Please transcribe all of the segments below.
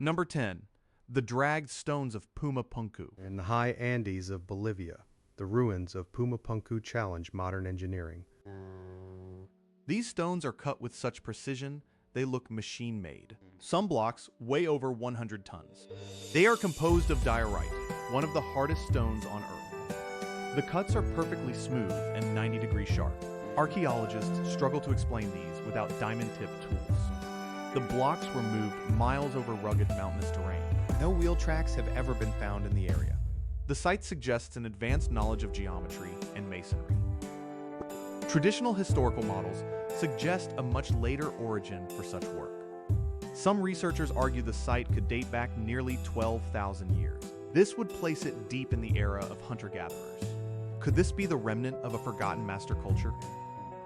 Number 10. The dragged stones of Puma Punku. In the high Andes of Bolivia, the ruins of Puma Punku challenge modern engineering. These stones are cut with such precision, they look machine-made. Some blocks weigh over 100 tons. They are composed of diorite, one of the hardest stones on Earth. The cuts are perfectly smooth and 90 degrees sharp. Archaeologists struggle to explain these without diamond-tipped tools. The blocks were moved miles over rugged mountainous terrain. No wheel tracks have ever been found in the area. The site suggests an advanced knowledge of geometry and masonry. Traditional historical models suggest a much later origin for such work. Some researchers argue the site could date back nearly 12,000 years. This would place it deep in the era of hunter-gatherers. Could this be the remnant of a forgotten master culture?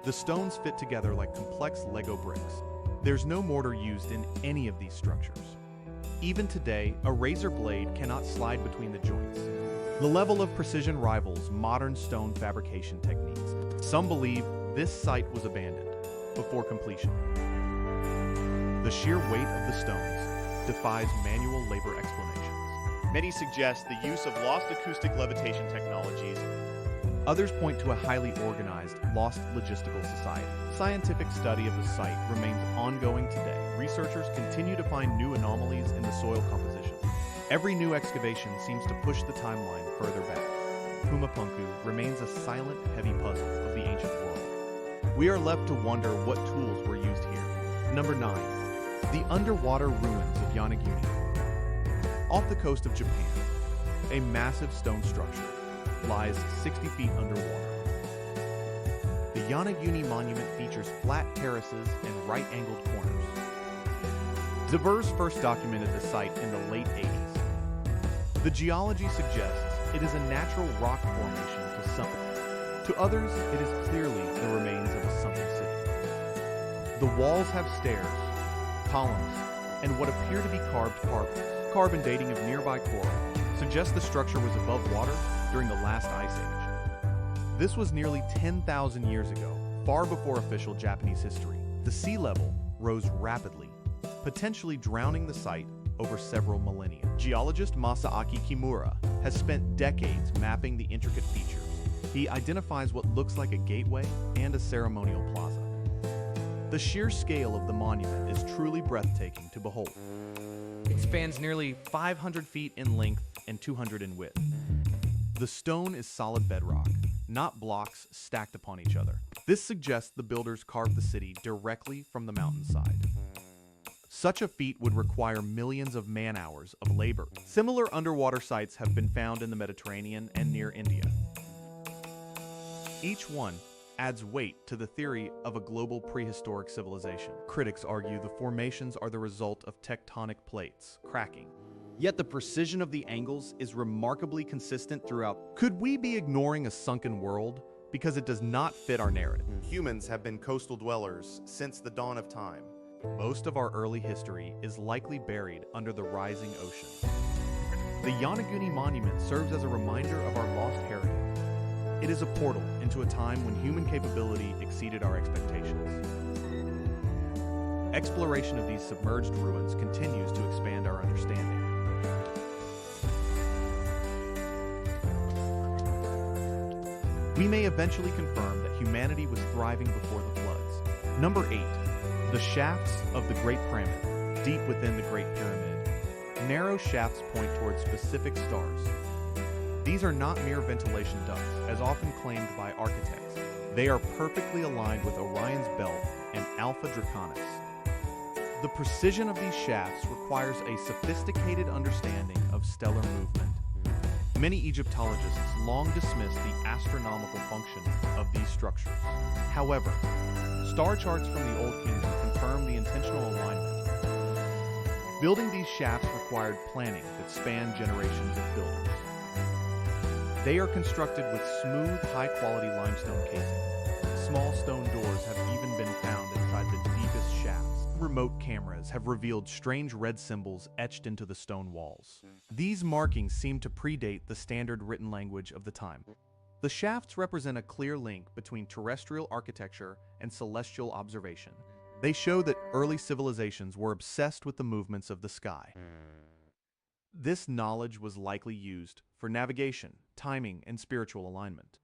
The stones fit together like complex Lego bricks. There's no mortar used in any of these structures. Even today, a razor blade cannot slide between the joints. The level of precision rivals modern stone fabrication techniques. Some believe this site was abandoned before completion. The sheer weight of the stones defies manual labor explanations. Many suggest the use of lost acoustic levitation technologies. Others point to a highly organized, lost logistical society. Scientific study of the site remains ongoing today. Researchers continue to find new anomalies in the soil composition. Every new excavation seems to push the timeline further back. Puma Punku remains a silent, heavy puzzle of the ancient world. We are left to wonder what tools were used here. Number 9. The underwater ruins of Yonaguni. Off the coast of Japan, a massive stone structure lies 60 feet underwater. The Yonaguni monument features flat terraces and right-angled corners. Devers first documented the site in the late 80s. The geology suggests it is a natural rock formation to some. To others, it is clearly the remains of a sunken city. The walls have stairs, columns, and what appear to be carved carvings. Carbon dating of nearby coral suggests the structure was above water during the last ice age. This was nearly 10,000 years ago, far before official Japanese history. The sea level rose rapidly, potentially drowning the site over several millennia. Geologist Masaaki Kimura has spent decades mapping the intricate features. He identifies what looks like a gateway and a ceremonial plaza. The sheer scale of the monument is truly breathtaking to behold. It spans nearly 500 feet in length and 200 in width. The stone is solid bedrock, not blocks stacked upon each other. This suggests the builders carved the city directly from the mountainside. Such a feat would require millions of man-hours of labor. Similar underwater sites have been found in the Mediterranean and near India. Each one adds weight to the theory of a global prehistoric civilization. Critics argue the formations are the result of tectonic plates cracking. Yet the precision of the angles is remarkably consistent throughout. Could we be ignoring a sunken world because it does not fit our narrative? Humans have been coastal dwellers since the dawn of time. Most of our early history is likely buried under the rising ocean. The Yonaguni Monument serves as a reminder of our lost heritage. It is a portal into a time when human capability exceeded our expectations. Exploration of these submerged ruins continues to expand our understanding. We may eventually confirm that humanity was thriving before the floods. Number 8. The shafts of the Great Pyramid. Deep within the Great Pyramid, narrow shafts point towards specific stars. These are not mere ventilation ducts, as often claimed by architects. They are perfectly aligned with Orion's belt and Alpha Draconis. The precision of these shafts requires a sophisticated understanding of stellar movement. Many Egyptologists long dismissed the astronomical function of these structures. However, star charts from the Old Kingdom confirm the intentional alignment. Building these shafts required planning that spanned generations of builders. They are constructed with smooth, high-quality limestone casing. Small stone doors have even been found inside the deepest shafts. Remote cameras have revealed strange red symbols etched into the stone walls. These markings seem to predate the standard written language of the time. The shafts represent a clear link between terrestrial architecture and celestial observation. They show that early civilizations were obsessed with the movements of the sky. This knowledge was likely used for navigation, timing, and spiritual alignment.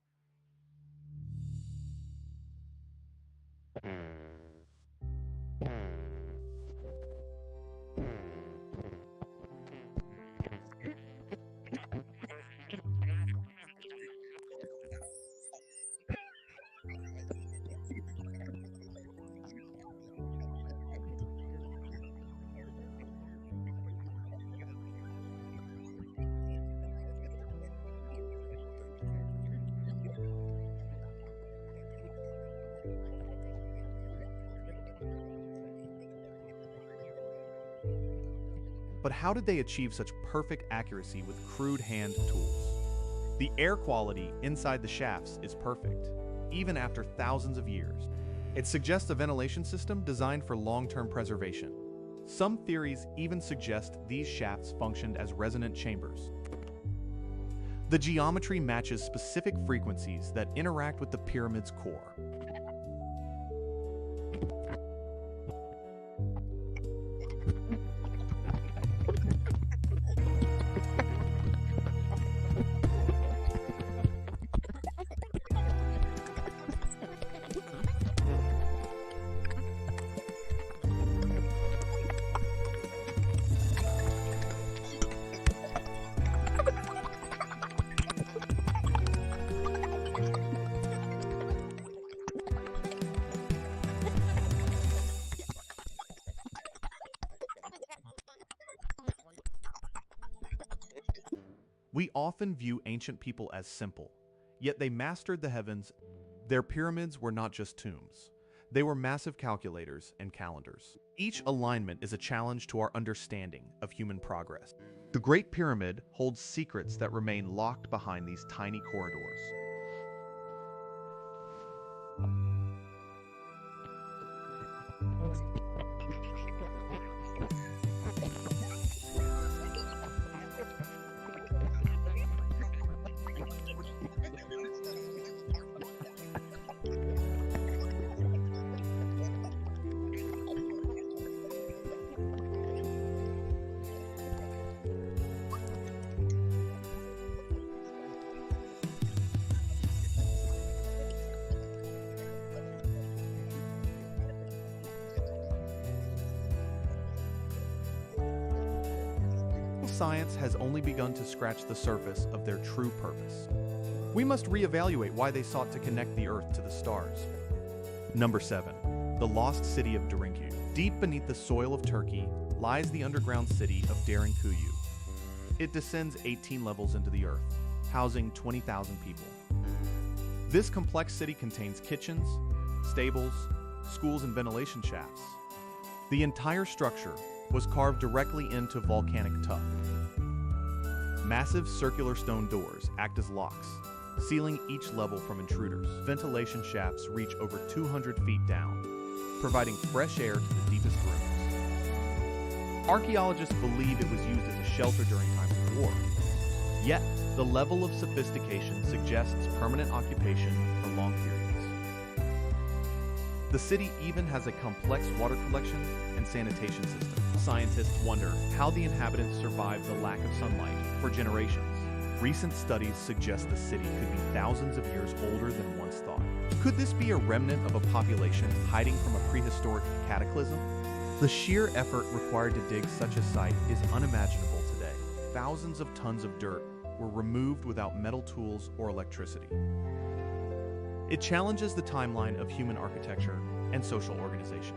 But how did they achieve such perfect accuracy with crude hand tools? The air quality inside the shafts is perfect, even after thousands of years. It suggests a ventilation system designed for long-term preservation. Some theories even suggest these shafts functioned as resonant chambers. The geometry matches specific frequencies that interact with the pyramid's core. We often view ancient people as simple, yet they mastered the heavens. Their pyramids were not just tombs. They were massive calculators and calendars. Each alignment is a challenge to our understanding of human progress. The Great Pyramid holds secrets that remain locked behind these tiny corridors. Science has only begun to scratch the surface of their true purpose. We must reevaluate why they sought to connect the Earth to the stars. Number 7. The Lost City of Derinkuyu. Deep beneath the soil of Turkey lies the underground city of Derinkuyu. It descends 18 levels into the Earth, housing 20,000 people. This complex city contains kitchens, stables, schools, and ventilation shafts. The entire structure was carved directly into volcanic tuff. Massive circular stone doors act as locks, sealing each level from intruders. Ventilation shafts reach over 200 feet down, providing fresh air to the deepest rooms. Archaeologists believe it was used as a shelter during times of war. Yet, the level of sophistication suggests permanent occupation for long periods. The city even has a complex water collection and sanitation system. Scientists wonder how the inhabitants survived the lack of sunlight for generations. Recent studies suggest the city could be thousands of years older than once thought. Could this be a remnant of a population hiding from a prehistoric cataclysm? The sheer effort required to dig such a site is unimaginable today. Thousands of tons of dirt were removed without metal tools or electricity. It challenges the timeline of human architecture and social organization.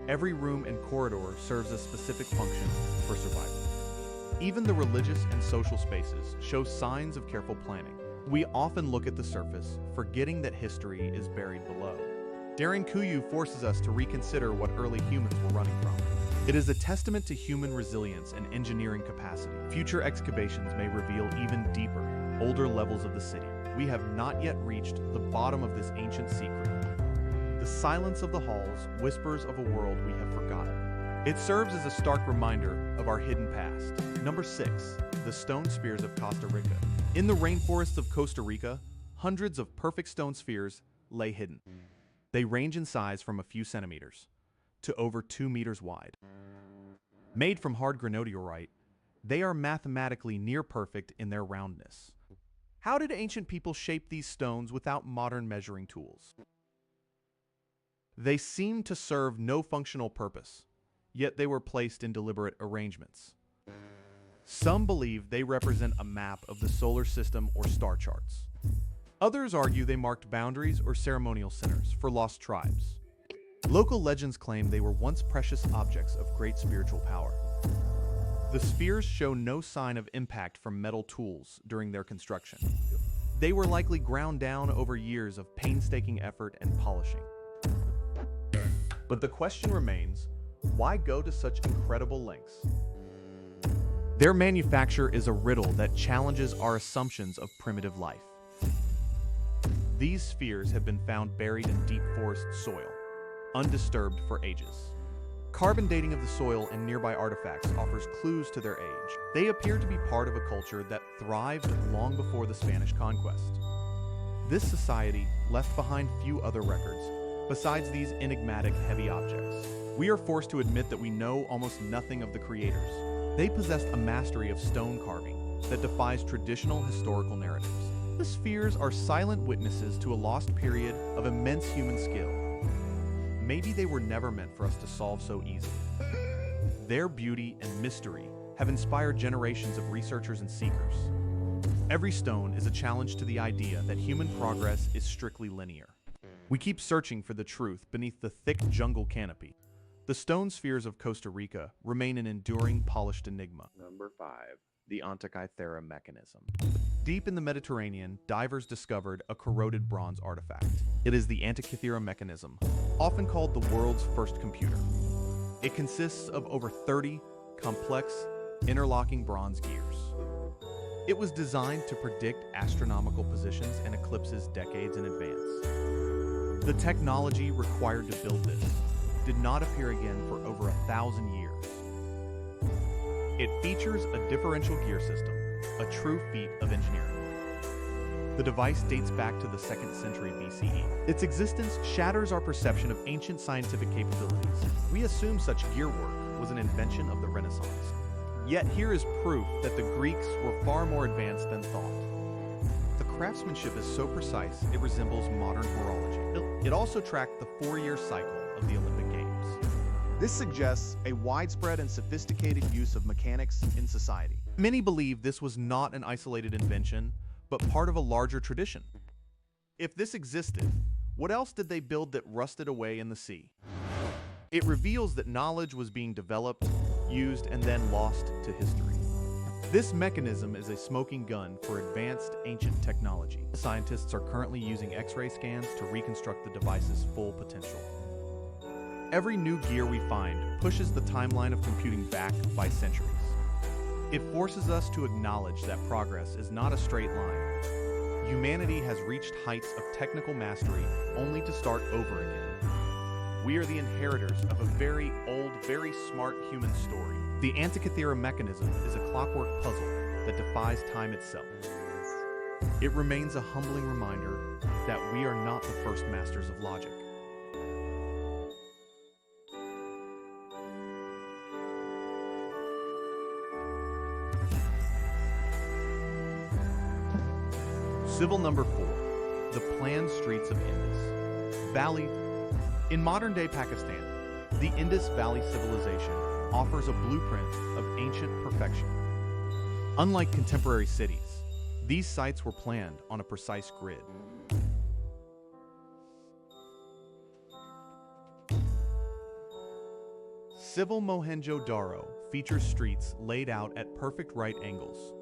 Every room and corridor serves a specific function for survival. Even the religious and social spaces show signs of careful planning. We often look at the surface, forgetting that history is buried below. Derinkuyu forces us to reconsider what early humans were running from. It is a testament to human resilience and engineering capacity. Future excavations may reveal even deeper, older levels of the city. We have not yet reached the bottom of this ancient secret. The silence of the halls whispers of a world we have forgotten. It serves as a stark reminder of our hidden past. Number 6. The Stone Spheres of Costa Rica. In the rainforests of Costa Rica, hundreds of perfect stone spheres lay hidden. They range in size from a few centimeters to over 2 meters wide. Made from hard granodiorite, they are mathematically near perfect in their roundness. How did ancient people shape these stones without modern measuring tools? They seem to serve no functional purpose, yet they were placed in deliberate arrangements. Some believe they represent a map of the solar system or star charts. Others argue they marked boundaries or ceremonial centers for lost tribes. Local legends claim they were once precious objects of great spiritual power. The spheres show no sign of impact from metal tools during their construction. They were likely ground down over years of painstaking effort and polishing. But the question remains, why go to such incredible lengths? Their manufacture is a riddle that challenges our assumptions of primitive life. These spheres have been found buried in deep forest soil, undisturbed for ages. Carbon dating of the soil and nearby artifacts offers clues to their age. They appear to be part of a culture that thrived long before the Spanish conquest. This society left behind few other records, besides these enigmatic heavy objects. We are forced to admit that we know almost nothing of the creators. They possessed a mastery of stone carving that defies traditional historical narratives. The spheres are silent witnesses to a lost period of immense human skill. Maybe they were never meant for us to solve so easily. Their beauty and mystery have inspired generations of researchers and seekers. Every stone is a challenge to the idea that human progress is strictly linear. We keep searching for the truth beneath the thick jungle canopy. The stone spheres of Costa Rica remain an enduring, polished enigma. Number 5. The Antikythera Mechanism. Deep in the Mediterranean, divers discovered a corroded bronze artifact. It is the Antikythera Mechanism, often called the world's first computer. It consists of over 30 complex, interlocking bronze gears. It was designed to predict astronomical positions and eclipses decades in advance. The technology required to build this did not appear again for over 1,000 years. It features a differential gear system, a true feat of engineering. The device dates back to the 2nd century BCE. Its existence shatters our perception of ancient scientific capabilities. We assume such gear work was an invention of the Renaissance. Yet here is proof that the Greeks were far more advanced than thought. The craftsmanship is so precise it resembles modern horology. It also tracked the 4-year cycle of the Olympic Games. This suggests a widespread and sophisticated use of mechanics in society. Many believe this was not an isolated invention, but part of a larger tradition. If this existed, what else did they build that rusted away in the sea? It reveals that knowledge was being developed, used, and then lost to history. This mechanism is a smoking gun for advanced ancient technology. Scientists are currently using X-ray scans to reconstruct the device's full potential. Every new gear we find pushes the timeline of computing back by centuries. It forces us to acknowledge that progress is not a straight line. Humanity has reached heights of technical mastery only to start over again. We are the inheritors of a very old, very smart human story. The Antikythera Mechanism is a clockwork puzzle that defies time itself. It remains a humbling reminder that we are not the first masters of logic. Civil number 4, the planned streets of Indus Valley. In modern-day Pakistan, the Indus Valley civilization offers a blueprint of ancient perfection. Unlike contemporary cities, these sites were planned on a precise grid. Civil Mohenjo-Daro features streets laid out at perfect right angles.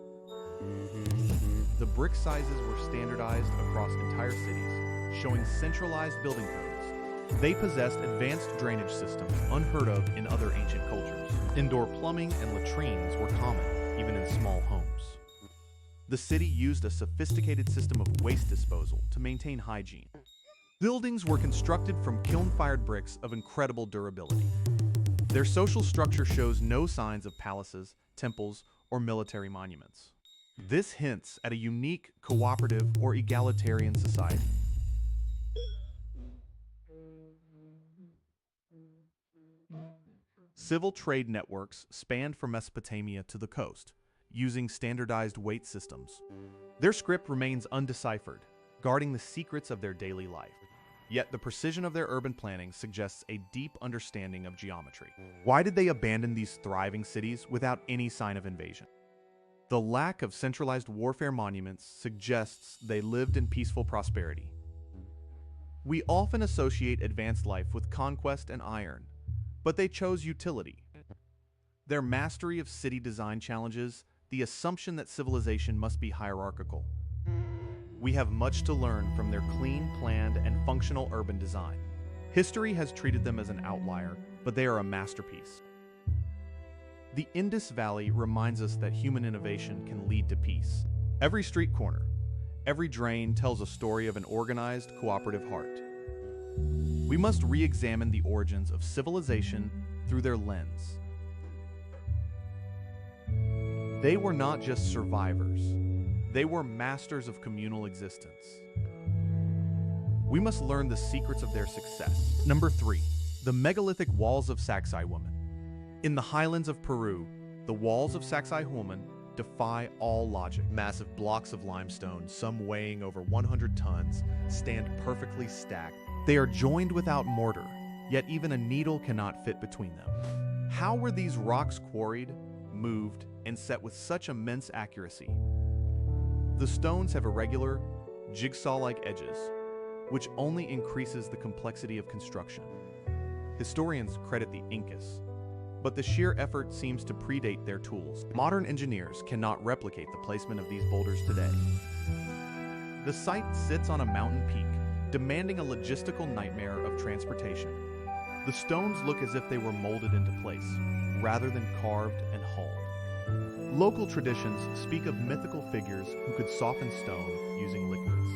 The brick sizes were standardized across entire cities, showing centralized building codes. They possessed advanced drainage systems unheard of in other ancient cultures. Indoor plumbing and latrines were common, even in small homes. The city used a sophisticated system of waste disposal to maintain hygiene. Buildings were constructed from kiln-fired bricks of incredible durability. Their social structure shows no signs of palaces, temples, or military monuments. This hints at a unique, cooperative, or egalitarian society. Civil trade networks spanned from Mesopotamia to the coast, using standardized weight systems. Their script remains undeciphered, guarding the secrets of their daily life. Yet the precision of their urban planning suggests a deep understanding of geometry. Why did they abandon these thriving cities without any sign of invasion? The lack of centralized warfare monuments suggests they lived in peaceful prosperity. We often associate advanced life with conquest and iron, but they chose utility. Their mastery of city design challenges the assumption that civilization must be hierarchical. We have much to learn from their clean, planned, and functional urban design. History has treated them as an outlier, but they are a masterpiece. The Indus Valley reminds us that human innovation can lead to peace. Every street corner, every drain tells a story of an organized, cooperative heart. We must re-examine the origins of civilization through their lens. They were not just survivors. They were masters of communal existence. We must learn the secrets of their success. Number 3. The megalithic walls of Sacsayhuaman. In the highlands of Peru, the walls of Sacsayhuaman defy all logic. Massive blocks of limestone, some weighing over 100 tons, stand perfectly stacked. They are joined without mortar, yet even a needle cannot fit between them. How were these rocks quarried, moved, and set with such immense accuracy? The stones have irregular, jigsaw-like edges, which only increases the complexity of construction. Historians credit the Incas, but the sheer effort seems to predate their tools. Modern engineers cannot replicate the placement of these boulders today. The site sits on a mountain peak, demanding a logistical nightmare of transportation. The stones look as if they were molded into place, rather than carved and hauled. Local traditions speak of mythical figures who could soften stone using liquids.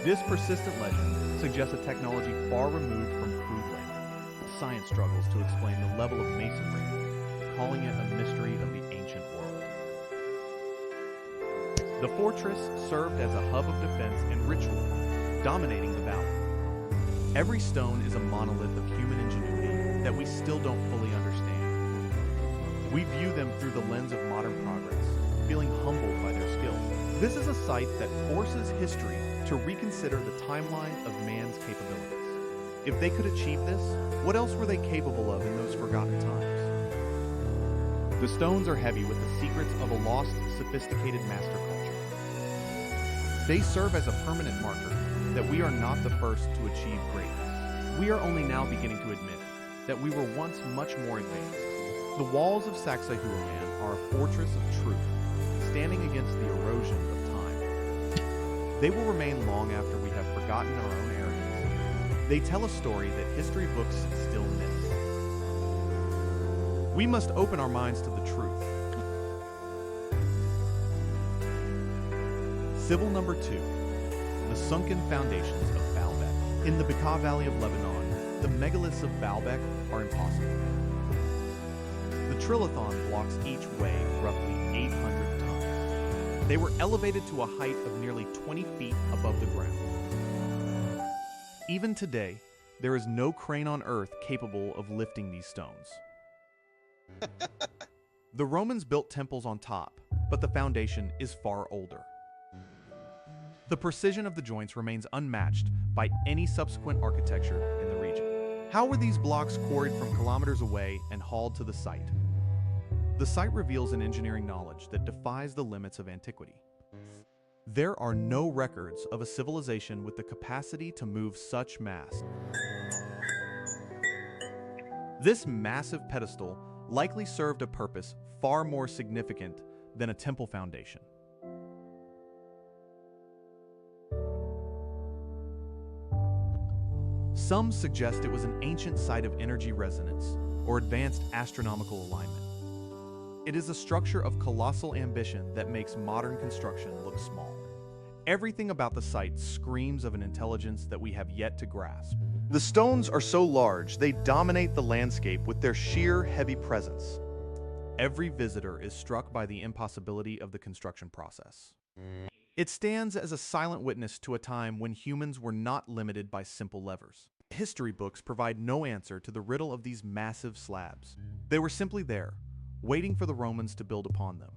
This persistent legend suggests a technology far removed from crude labor. Science struggles to explain the level of masonry, calling it a mystery of the ancient world. The fortress served as a hub of defense and ritual, dominating the valley. Every stone is a monolith of human ingenuity that we still don't fully understand. We view them through the lens of modern progress, feeling humbled by their skill. This is a site that forces history to reconsider the timeline of man's capabilities. If they could achieve this, what else were they capable of in those forgotten times? The stones are heavy with the secrets of a lost, sophisticated master culture. They serve as a permanent marker that we are not the first to achieve greatness. We are only now beginning to admit that we were once much more advanced. The walls of Sacsayhuaman are a fortress of truth, standing against the erosion of time. They will remain long after we have forgotten our own arrogance. They tell a story that history books still miss. We must open our minds to the truth. Civil number 2. The sunken foundations of Baalbek. In the Bekaa Valley of Lebanon, the megaliths of Baalbek are impossible. The trilithon blocks each weigh roughly 800 tons. They were elevated to a height of nearly 20 feet above the ground. Even today, there is no crane on Earth capable of lifting these stones. The Romans built temples on top, but the foundation is far older. The precision of the joints remains unmatched by any subsequent architecture in the region. How were these blocks quarried from kilometers away and hauled to the site? The site reveals an engineering knowledge that defies the limits of antiquity. There are no records of a civilization with the capacity to move such mass. This massive pedestal likely served a purpose far more significant than a temple foundation. Some suggest it was an ancient site of energy resonance or advanced astronomical alignment. It is a structure of colossal ambition that makes modern construction look small. Everything about the site screams of an intelligence that we have yet to grasp. The stones are so large, they dominate the landscape with their sheer, heavy presence. Every visitor is struck by the impossibility of the construction process. It stands as a silent witness to a time when humans were not limited by simple levers. History books provide no answer to the riddle of these massive slabs. They were simply there, waiting for the Romans to build upon them.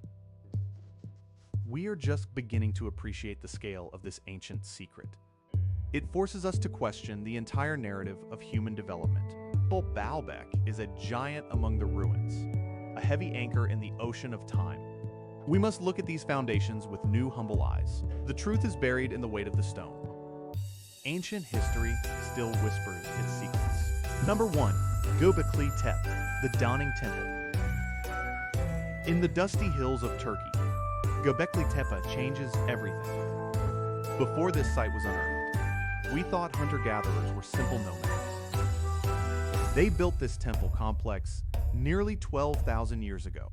We are just beginning to appreciate the scale of this ancient secret. It forces us to question the entire narrative of human development. Baalbek is a giant among the ruins, a heavy anchor in the ocean of time. We must look at these foundations with new, humble eyes. The truth is buried in the weight of the stone. Ancient history still whispers its secrets. Number 1. Göbekli Tepe, the Dawning Temple. In the dusty hills of Turkey, Göbekli Tepe changes everything. Before this site was unearthed, we thought hunter-gatherers were simple nomads. They built this temple complex nearly 12,000 years ago.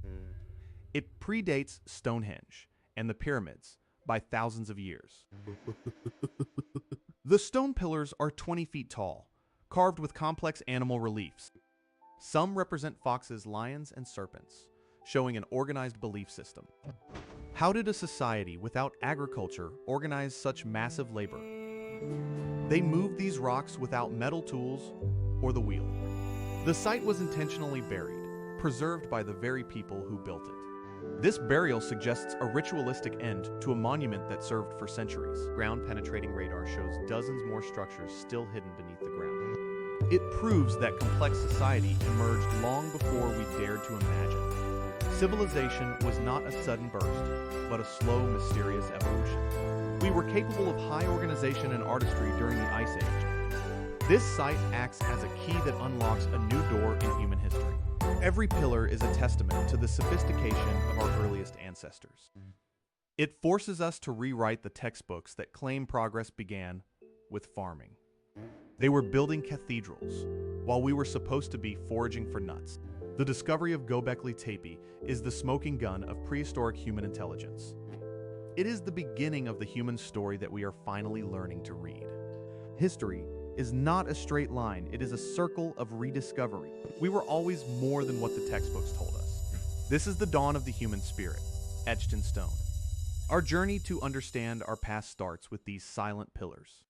It predates Stonehenge and the pyramids by thousands of years. The stone pillars are 20 feet tall, carved with complex animal reliefs. Some represent foxes, lions, and serpents, showing an organized belief system. How did a society without agriculture organize such massive labor? They moved these rocks without metal tools or the wheel. The site was intentionally buried, preserved by the very people who built it. This burial suggests a ritualistic end to a monument that served for centuries. Ground-penetrating radar shows dozens more structures still hidden beneath the ground. It proves that complex society emerged long before we dared to imagine. Civilization was not a sudden burst, but a slow, mysterious evolution. We were capable of high organization and artistry during the Ice Age. This site acts as a key that unlocks a new door in human history. Every pillar is a testament to the sophistication of our earliest ancestors. It forces us to rewrite the textbooks that claim progress began with farming. They were building cathedrals, while we were supposed to be foraging for nuts. The discovery of Göbekli Tepe is the smoking gun of prehistoric human intelligence. It is the beginning of the human story that we are finally learning to read. History is not a straight line, it is a circle of rediscovery. We were always more than what the textbooks told us. This is the dawn of the human spirit, etched in stone. Our journey to understand our past starts with these silent pillars.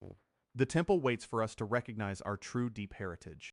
The temple waits for us to recognize our true deep heritage.